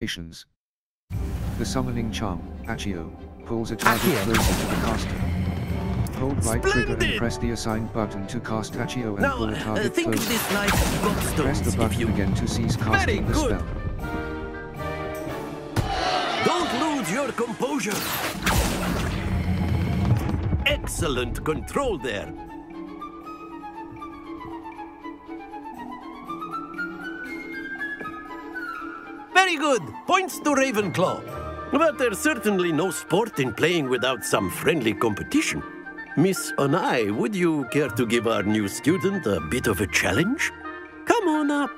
Actions. The summoning charm, Accio, pulls a target closer to the caster. Hold right trigger and press the assigned button to cast Accio and pull a target think closer. of this like godstones. Press the button again to cease casting the spell. Don't lose your composure. Excellent control there. Very good. Points to Ravenclaw. But there's certainly no sport in playing without some friendly competition. Miss Onai, would you care to give our new student a bit of a challenge? Come on up.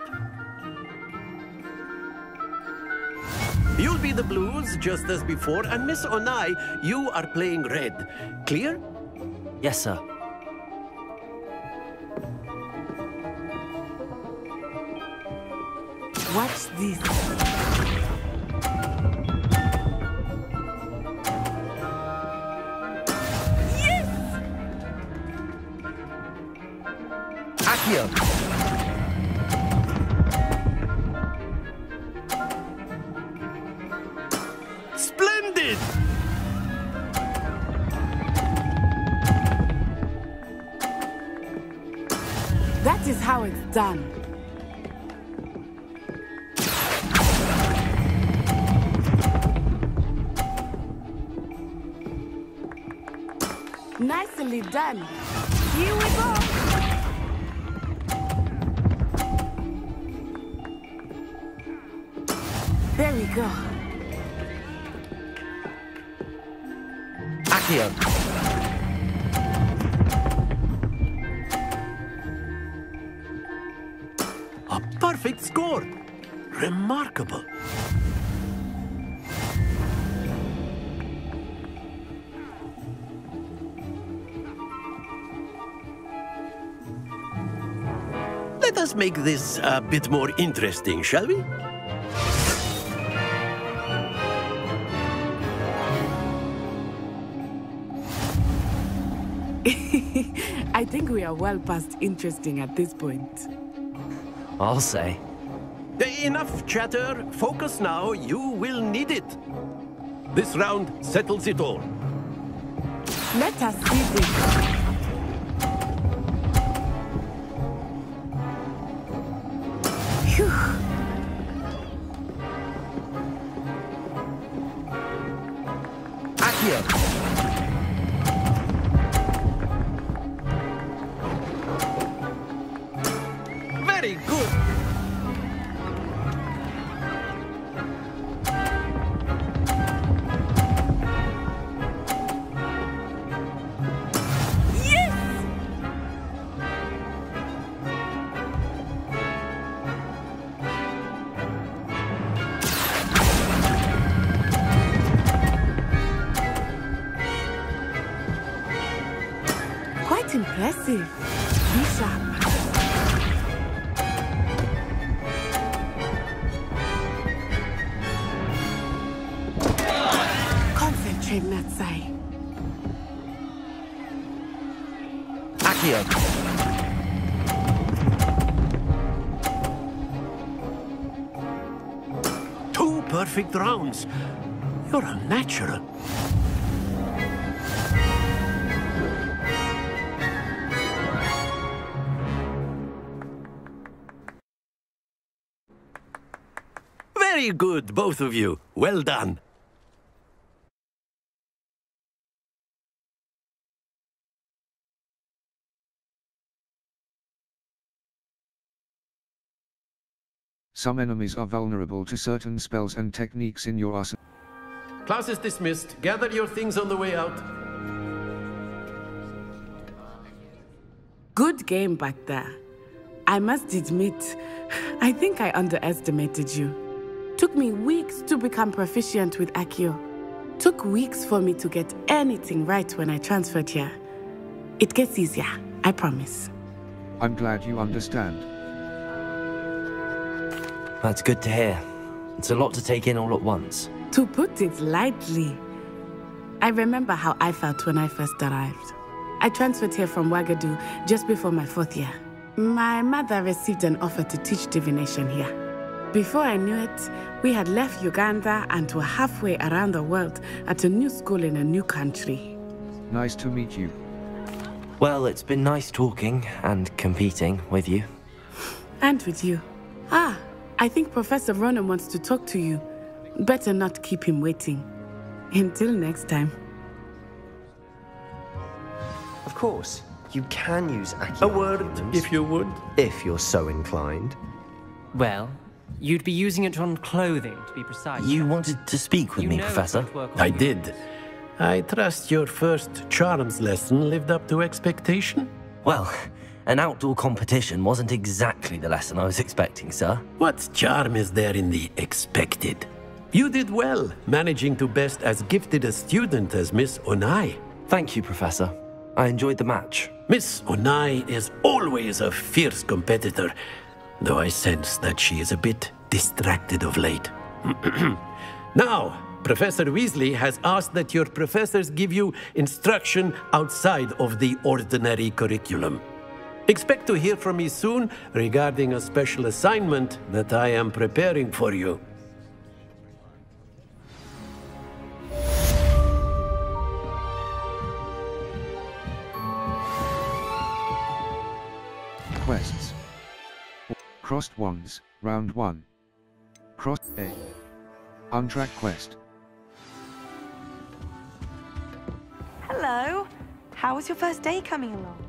You'll be the blues just as before, and Miss Onai, you are playing red. Clear? Yes, sir. Watch this. Yes! Accio! Splendid! That is how it's done. Nicely done. Here we go. There we go. Accio! A perfect score. Remarkable. Let us make this a bit more interesting, shall we? I think we are well past interesting at this point. I'll say. Enough chatter. Focus now. You will need it. This round settles it all. Let us see this. Phew. Accio! Very good. Quite impressive. Be sharp. Concentrate, Natsai. Accio! Two perfect rounds. You're a natural. Very good, both of you. Well done. Some enemies are vulnerable to certain spells and techniques in your arsenal. Class is dismissed. Gather your things on the way out. Good game back there. I must admit, I think I underestimated you. Took me weeks to become proficient with Accio. Took weeks for me to get anything right when I transferred here. It gets easier, I promise. I'm glad you understand. That's good to hear. It's a lot to take in all at once. To put it lightly, I remember how I felt when I first arrived. I transferred here from Ouagadougou just before my 4th year. My mother received an offer to teach divination here. Before I knew it, we had left Uganda and were halfway around the world at a new school in a new country. Nice to meet you. Well, it's been nice talking and competing with you. And with you. Ah, I think Professor Ronan wants to talk to you. Better not keep him waiting. Until next time. Of course, you can use Accio. A word, if you would. If you're so inclined. Well, you'd be using it on clothing, to be precise. You wanted to speak with me, Professor? I did. I trust your first charms lesson lived up to expectation? Well, an outdoor competition wasn't exactly the lesson I was expecting, sir. What charm is there in the expected? You did well, managing to best as gifted a student as Miss Onai. Thank you, Professor. I enjoyed the match. Miss Onai is always a fierce competitor, though I sense that she is a bit distracted of late. Now, Professor Weasley has asked that your professors give you instruction outside of the ordinary curriculum. Expect to hear from me soon regarding a special assignment that I am preparing for you. Quests. Crossed Wands, Round 1. Cross A. Untrack Quest. Hello. How was your first day coming along?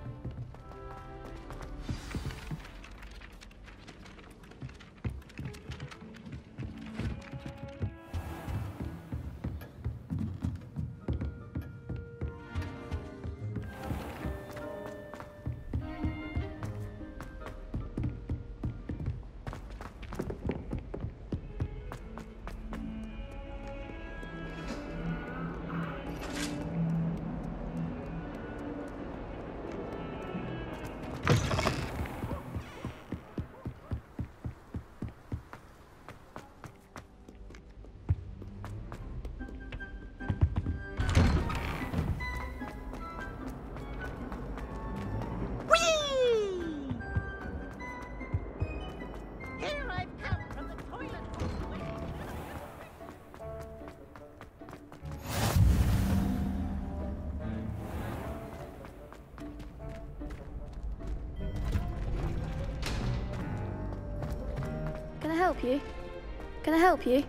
Can I help you?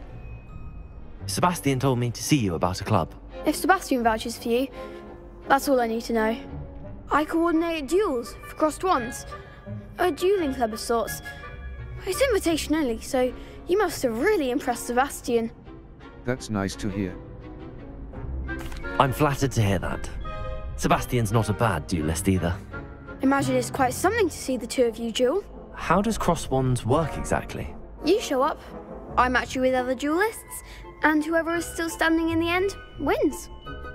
Sebastian told me to see you about a club. If Sebastian vouches for you, that's all I need to know. I coordinate duels for crossed wands. A dueling club of sorts. It's invitation only, so you must have really impressed Sebastian. That's nice to hear. I'm flattered to hear that. Sebastian's not a bad duelist either. Imagine it's quite something to see the two of you duel. How does cross wands work exactly? You show up, I match you with other duelists, and whoever is still standing in the end wins.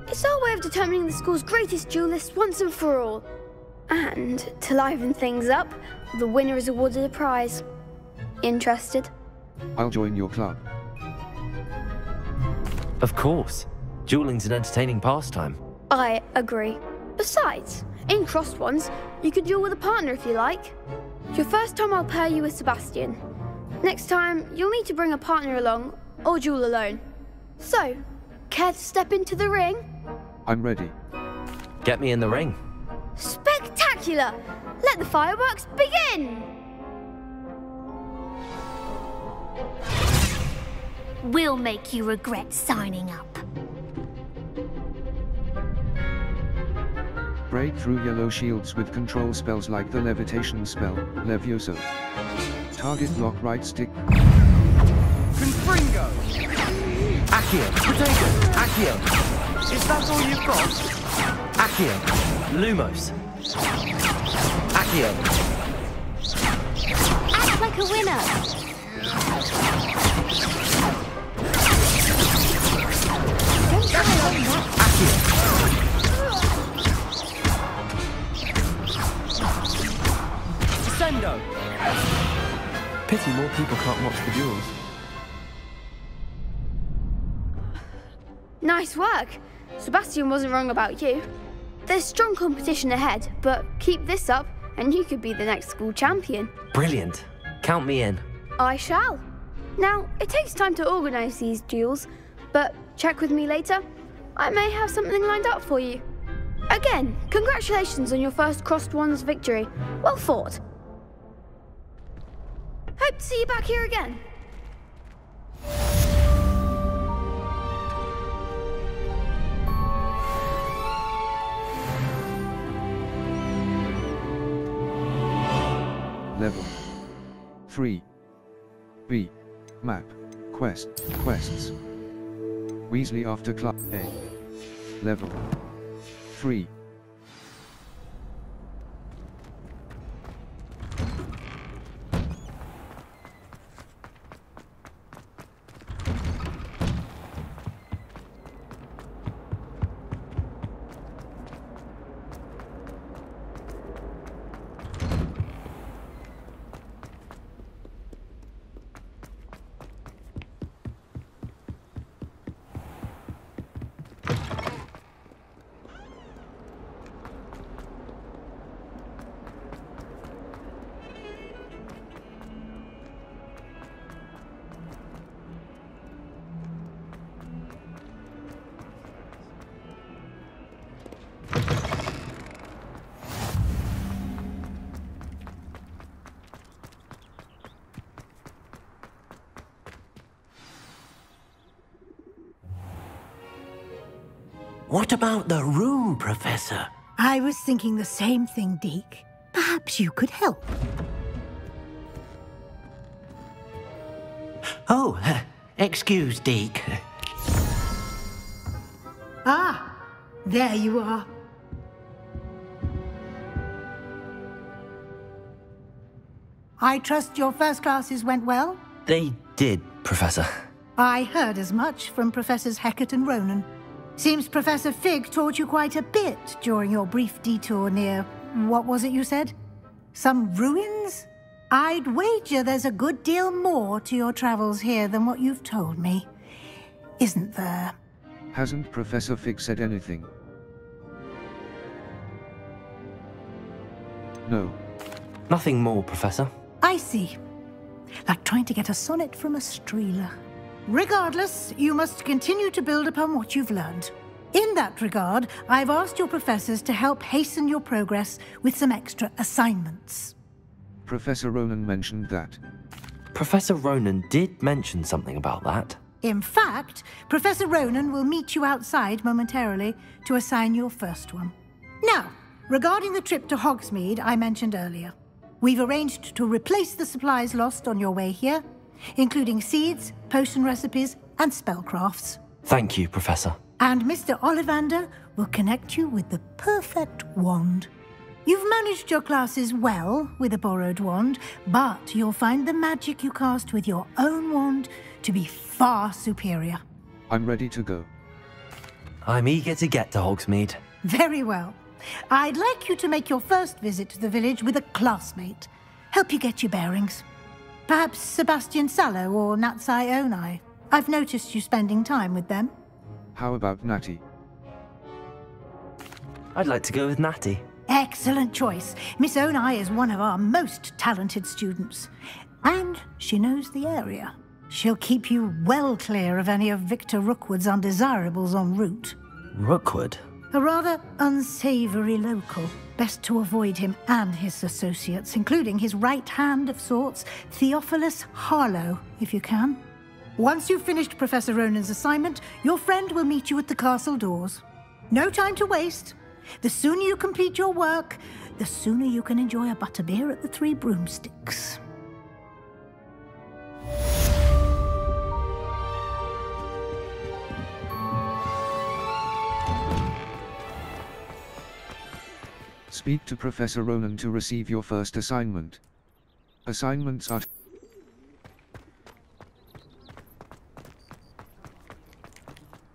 It's our way of determining the school's greatest duelist once and for all. And to liven things up, the winner is awarded a prize. Interested? I'll join your club. Of course. Dueling's an entertaining pastime. I agree. Besides, in crossed ones, you could duel with a partner if you like. Your first time I'll pair you with Sebastian. Next time, you'll need to bring a partner along, or duel alone. So, care to step into the ring? I'm ready. Get me in the ring. Spectacular! Let the fireworks begin! We'll make you regret signing up. Break through yellow shields with control spells like the levitation spell, Levioso. Target lock right stick. Confringo! Accio! Potato! Accio! Is that all you've got? Accio! Lumos! Accio! Act like a winner! Don't try on that. Accio! Sendo! Pity more people can't watch the duels. Nice work. Sebastian wasn't wrong about you. There's strong competition ahead, but keep this up and you could be the next school champion. Brilliant. Count me in. I shall. Now, it takes time to organise these duels, but check with me later. I may have something lined up for you. Again, congratulations on your first Crossed Wands victory. Well fought. Hope to see you back here again. Level 3. B. Map. Quests. Weasley after class A. Level 3. What about the room, Professor? I was thinking the same thing, Deke. Perhaps you could help. Oh, excuse, Deke. Ah, there you are. I trust your first classes went well? They did, Professor. I heard as much from Professors Hecat and Ronan. Seems Professor Fig taught you quite a bit during your brief detour near... what was it you said? Some ruins? I'd wager there's a good deal more to your travels here than what you've told me. Isn't there? Hasn't Professor Fig said anything? No. Nothing more, Professor. I see. Like trying to get a sonnet from a streeler. Regardless, you must continue to build upon what you've learned. In that regard, I've asked your professors to help hasten your progress with some extra assignments. Professor Ronan mentioned that. Professor Ronan did mention something about that. In fact, Professor Ronan will meet you outside momentarily to assign your first one. Now, regarding the trip to Hogsmeade I mentioned earlier, we've arranged to replace the supplies lost on your way here, including seeds, potion recipes, and spellcrafts. Thank you, Professor. And Mr. Ollivander will connect you with the perfect wand. You've managed your classes well with a borrowed wand, but you'll find the magic you cast with your own wand to be far superior. I'm ready to go. I'm eager to get to Hogsmeade. Very well. I'd like you to make your first visit to the village with a classmate. Help you get your bearings. Perhaps Sebastian Sallow or Natsai Onai. I've noticed you spending time with them. How about Natty? I'd like to go with Natty. Excellent choice. Miss Onai is one of our most talented students. And she knows the area. She'll keep you well clear of any of Victor Rookwood's undesirables en route. Rookwood? A rather unsavoury local. Best to avoid him and his associates, including his right hand of sorts, Theophilus Harlow, if you can. Once you've finished Professor Ronan's assignment, your friend will meet you at the castle doors. No time to waste. The sooner you complete your work, the sooner you can enjoy a butterbeer at the Three Broomsticks. Speak to Professor Ronan to receive your first assignment. Assignments are...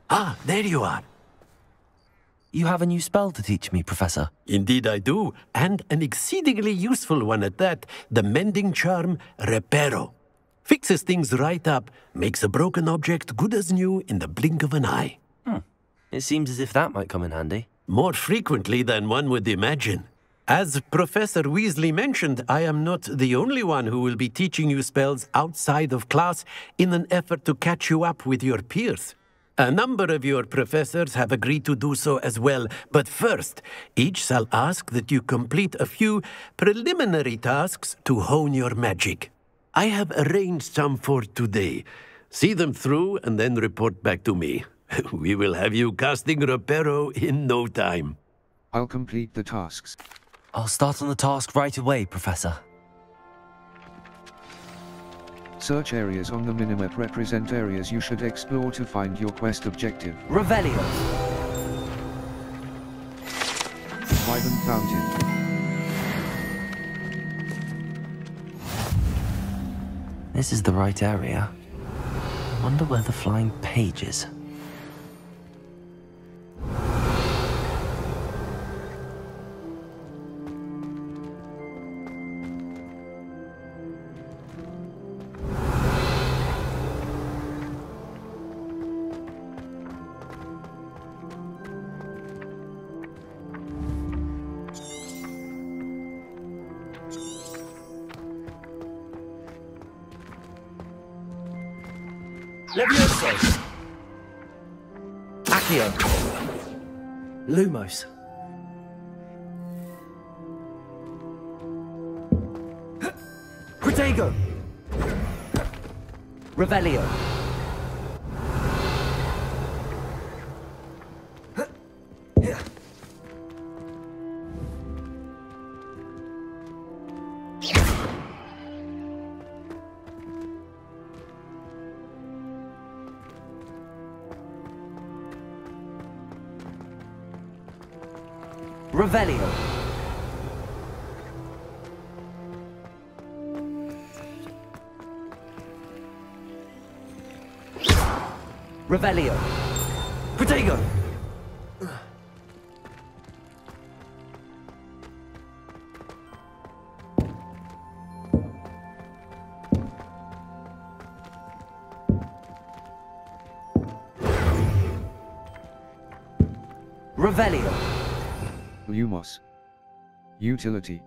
Ah, there you are. You have a new spell to teach me, Professor. Indeed I do, and an exceedingly useful one at that, the mending charm Reparo. Fixes things right up, makes a broken object good as new in the blink of an eye. It seems as if that might come in handy. More frequently than one would imagine. As Professor Weasley mentioned, I am not the only one who will be teaching you spells outside of class in an effort to catch you up with your peers. A number of your professors have agreed to do so as well, but first, each shall ask that you complete a few preliminary tasks to hone your magic. I have arranged some for today. See them through and then report back to me. We will have you casting Reparo in no time. I'll complete the tasks. I'll start on the task right away, Professor. Search areas on the minimap represent areas you should explore to find your quest objective. Revelio. Wyvern Fountain. This is the right area. Wonder where the flying page is. Levioso! Accio. Lumos. Protego. Revelio. Revelio. Revelio. Protego. Revelio. Lumos. Utility.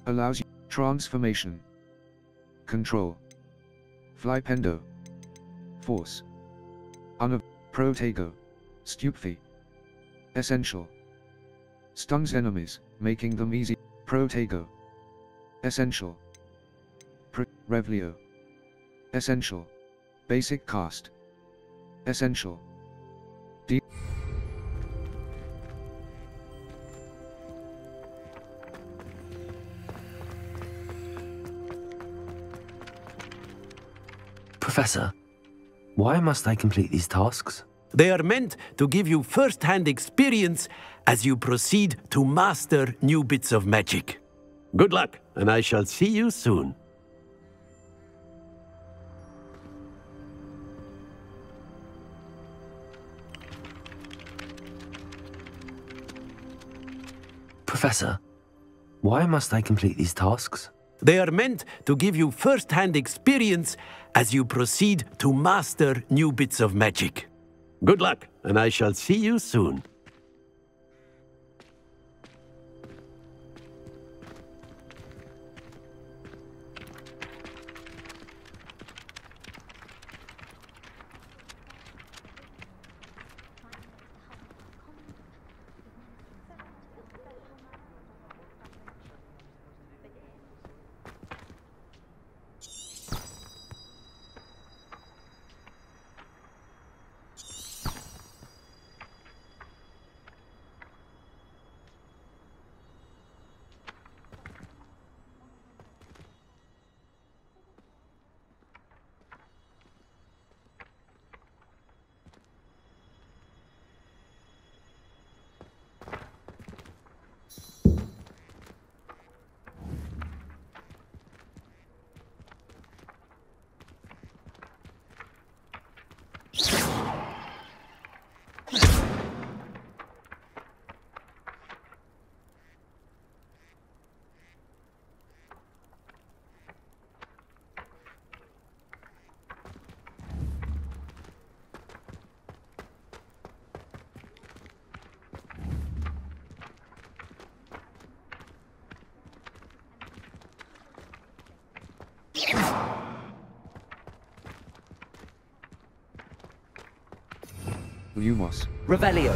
Allows you transformation. Control. Flypendo. Force. Protego. Stupefy. Essential. Stuns enemies, making them easy. Protego. Essential. Revelio. Essential. Basic cast. Essential. Professor, why must I complete these tasks? They are meant to give you first-hand experience as you proceed to master new bits of magic. Good luck, and I shall see you soon. Professor, why must I complete these tasks? They are meant to give you first-hand experience as you proceed to master new bits of magic. Good luck, and I shall see you soon. Lumos. Revelio.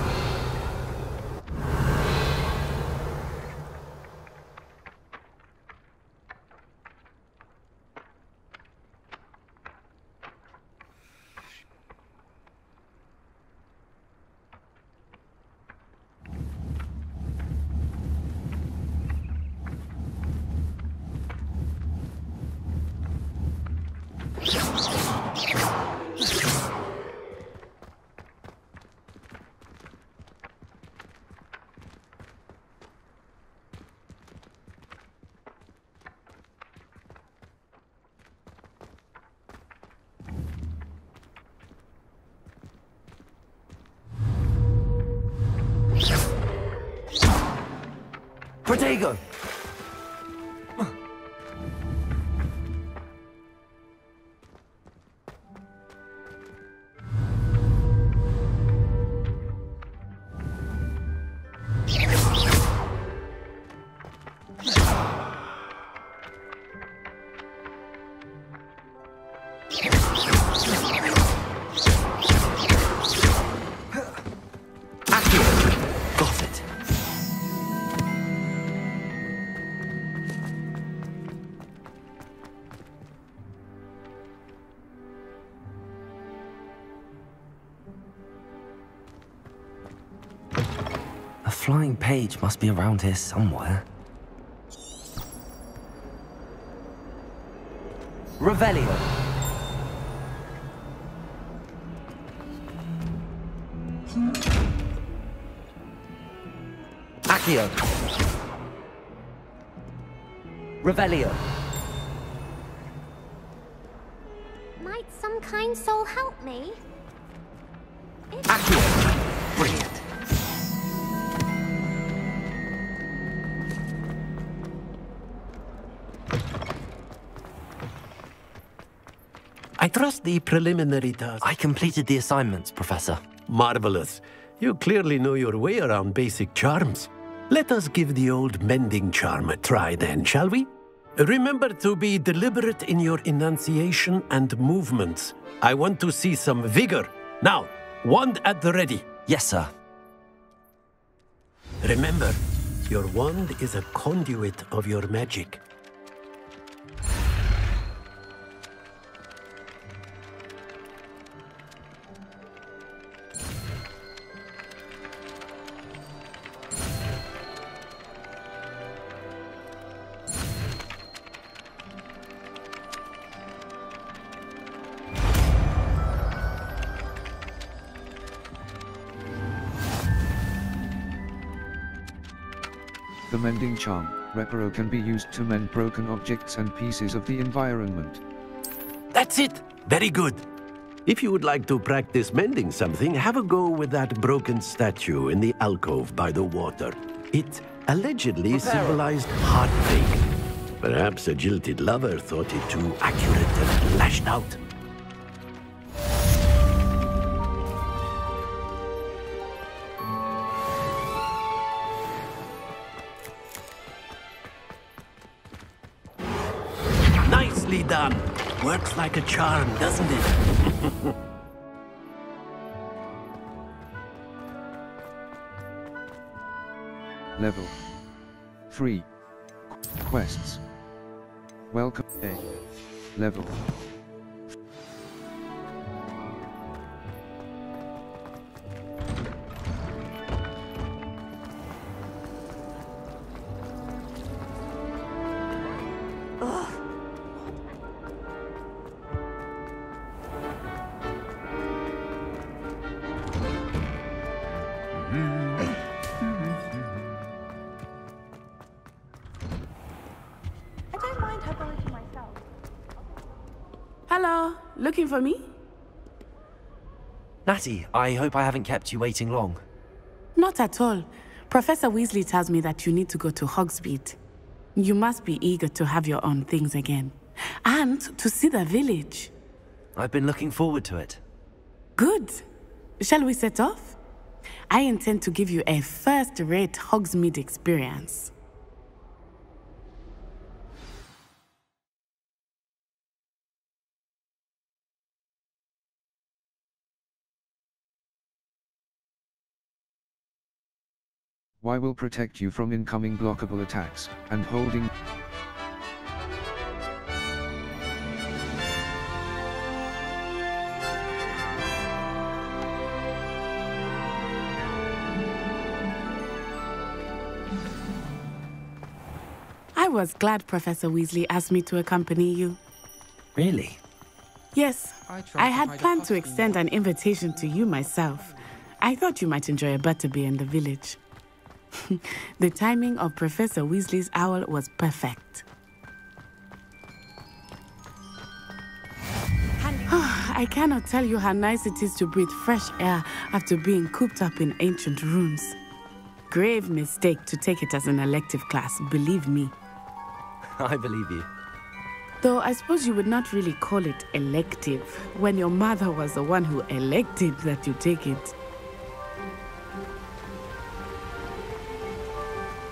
Protego! Got it. A flying page must be around here somewhere. Revelio. Accio. Revelio. Might some kind soul help me? Accio. Brilliant. I trust the preliminary task. I completed the assignments, Professor. Marvelous. You clearly know your way around basic charms. Let us give the old mending charm a try then, shall we? Remember to be deliberate in your enunciation and movements. I want to see some vigor. Now, wand at the ready. Yes, sir. Remember, your wand is a conduit of your magic. The mending charm, Reparo, can be used to mend broken objects and pieces of the environment. That's it! Very good. If you would like to practice mending something, have a go with that broken statue in the alcove by the water. It allegedly symbolized heartbreak. Perhaps a jilted lover thought it too accurate and lashed out. Nicely done. Works like a charm, doesn't it? Level 3. Quests. Welcome A. Level. Hello, looking for me? Natty, I hope I haven't kept you waiting long. Not at all. Professor Weasley tells me that you need to go to Hogsmeade. You must be eager to have your own things again. And to see the village. I've been looking forward to it. Good. Shall we set off? I intend to give you a first-rate Hogsmeade experience. Y will protect you from incoming blockable attacks, and holding... I was glad Professor Weasley asked me to accompany you. Really? Yes, I had planned to extend an invitation to you myself. I thought you might enjoy a butterbeer in the village. The timing of Professor Weasley's owl was perfect. I cannot tell you how nice it is to breathe fresh air after being cooped up in ancient rooms. Grave mistake to take it as an elective class, believe me. I believe you. Though I suppose you would not really call it elective when your mother was the one who elected that you take it.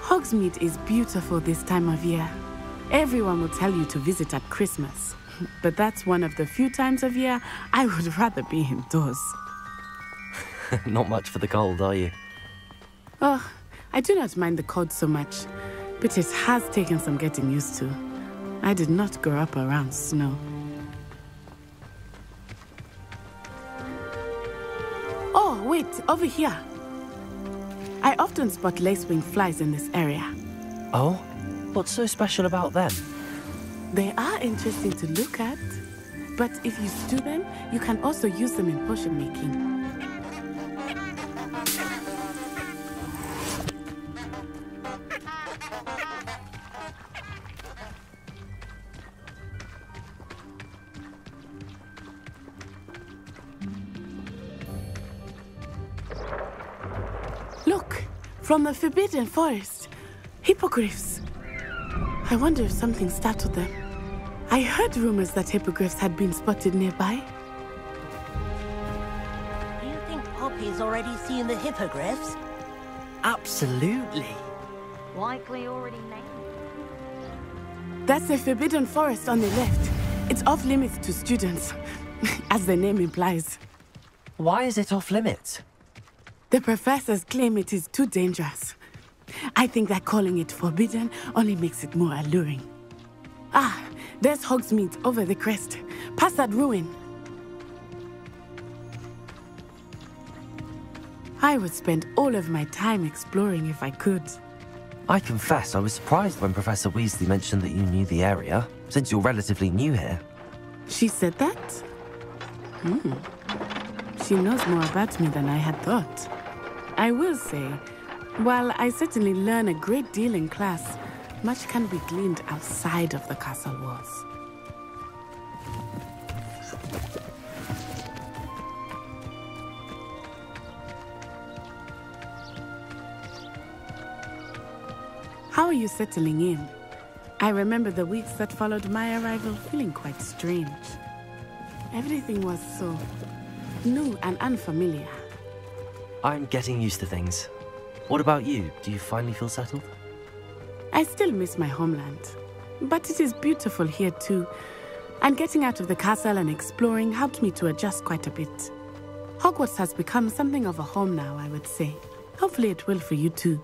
Hogsmeade is beautiful this time of year. Everyone will tell you to visit at Christmas. But that's one of the few times of year I would rather be indoors. Not much for the cold, are you? Oh, I do not mind the cold so much, but it has taken some getting used to. I did not grow up around snow. Oh, wait, over here. I often spot lacewing flies in this area. Oh? What's so special about them? They are interesting to look at, but if you stew them, you can also use them in potion making. Look, from the Forbidden Forest, hippogriffs. I wonder if something startled them. I heard rumors that hippogriffs had been spotted nearby. Do you think Poppy's already seen the hippogriffs? Absolutely. Likely already named. That's the Forbidden Forest on the left. It's off limits to students, as the name implies. Why is it off limits? The professors claim it is too dangerous. I think that calling it forbidden only makes it more alluring. Ah, there's Hogsmeade over the crest, past that ruin. I would spend all of my time exploring if I could. I confess I was surprised when Professor Weasley mentioned that you knew the area, since you're relatively new here. She said that? She knows more about me than I had thought. I will say, while I certainly learn a great deal in class, much can be gleaned outside of the castle walls. How are you settling in? I remember the weeks that followed my arrival feeling quite strange. Everything was so new and unfamiliar. I'm getting used to things. What about you? Do you finally feel settled? I still miss my homeland, but it is beautiful here too. And getting out of the castle and exploring helped me to adjust quite a bit. Hogwarts has become something of a home now, I would say. Hopefully it will for you too.